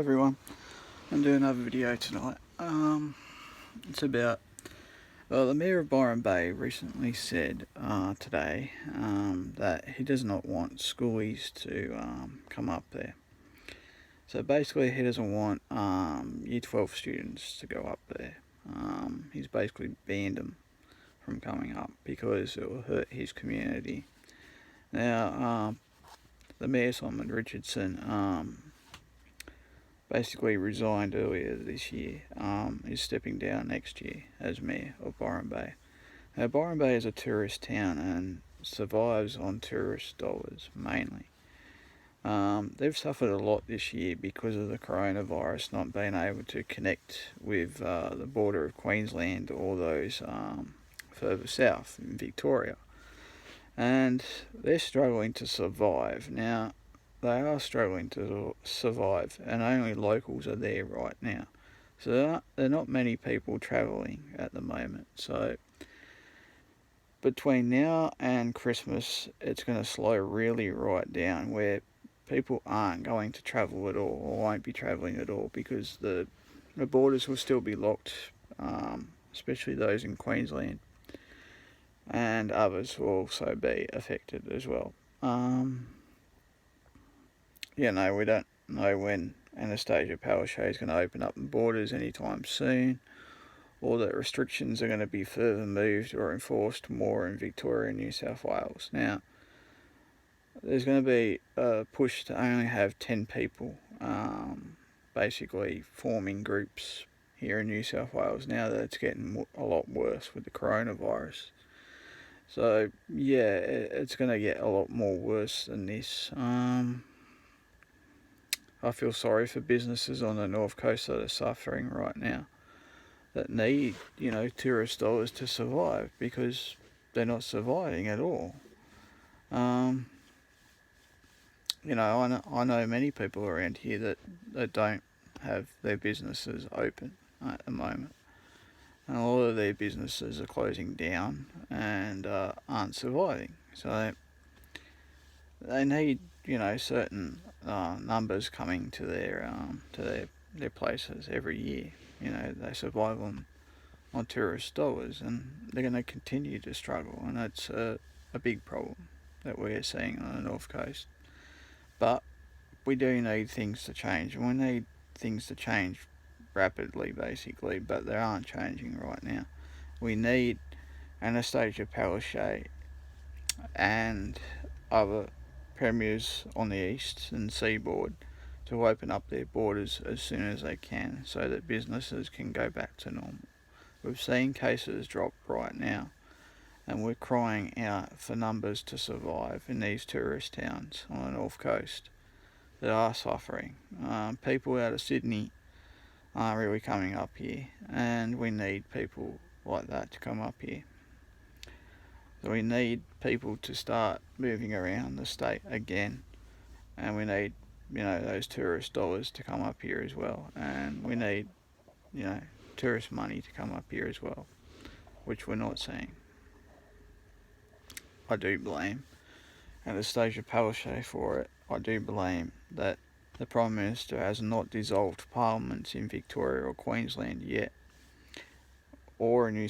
everyone, I'm doing another video tonight. It's about, the Mayor of Byron Bay recently said today that he does not want schoolies to come up there. So basically he doesn't want Year 12 students to go up there. He's basically banned them from coming up because it will hurt his community. Now, the Mayor, Simon Richardson, basically resigned earlier this year, is stepping down next year as Mayor of Byron Bay. Now, Byron Bay is a tourist town and survives on tourist dollars mainly. They've suffered a lot this year because of the coronavirus not being able to connect with the border of Queensland or those further south in Victoria. And they're struggling to survive. Now, they are struggling to survive, and only locals are there right now. So there are not many people travelling at the moment. So between now and Christmas, it's going to slow really right down, where people aren't going to travel at all, or won't be travelling at all, because the borders will still be locked, especially those in Queensland, and others will also be affected as well. We don't know when Anastasia Palaszczuk is going to open up the borders anytime soon, or that restrictions are going to be further moved or enforced more in Victoria and New South Wales. Now, there's going to be a push to only have 10 people basically forming groups here in New South Wales now that it's getting a lot worse with the coronavirus. So, yeah, it's going to get a lot more worse than this. I feel sorry for businesses on the North Coast that are suffering right now, that need, tourist dollars to survive, because they're not surviving at all. I know many people around here that don't have their businesses open at the moment. And a lot of their businesses are closing down and aren't surviving. So they need, certain numbers coming to their places every year. They survive on tourist dollars, and they're going to continue to struggle, and that's a big problem that we're seeing on the North Coast. But we do need things to change, and we need things to change rapidly, basically, but they aren't changing right now. We need Anastasia Palaszczuk and other premiers on the east and seaboard to open up their borders as soon as they can, so that businesses can go back to normal. We've seen cases drop right now, and we're crying out for numbers to survive in these tourist towns on the North Coast that are suffering. People out of Sydney aren't really coming up here, and we need people like that to come up here. So we need people to start moving around the state again, and we need, those tourist dollars to come up here as well, and we need, tourist money to come up here as well, which we're not seeing. I do blame Anastasia Palaszczuk for it. I do blame that the Prime Minister has not dissolved parliaments in Victoria or Queensland yet, or in New South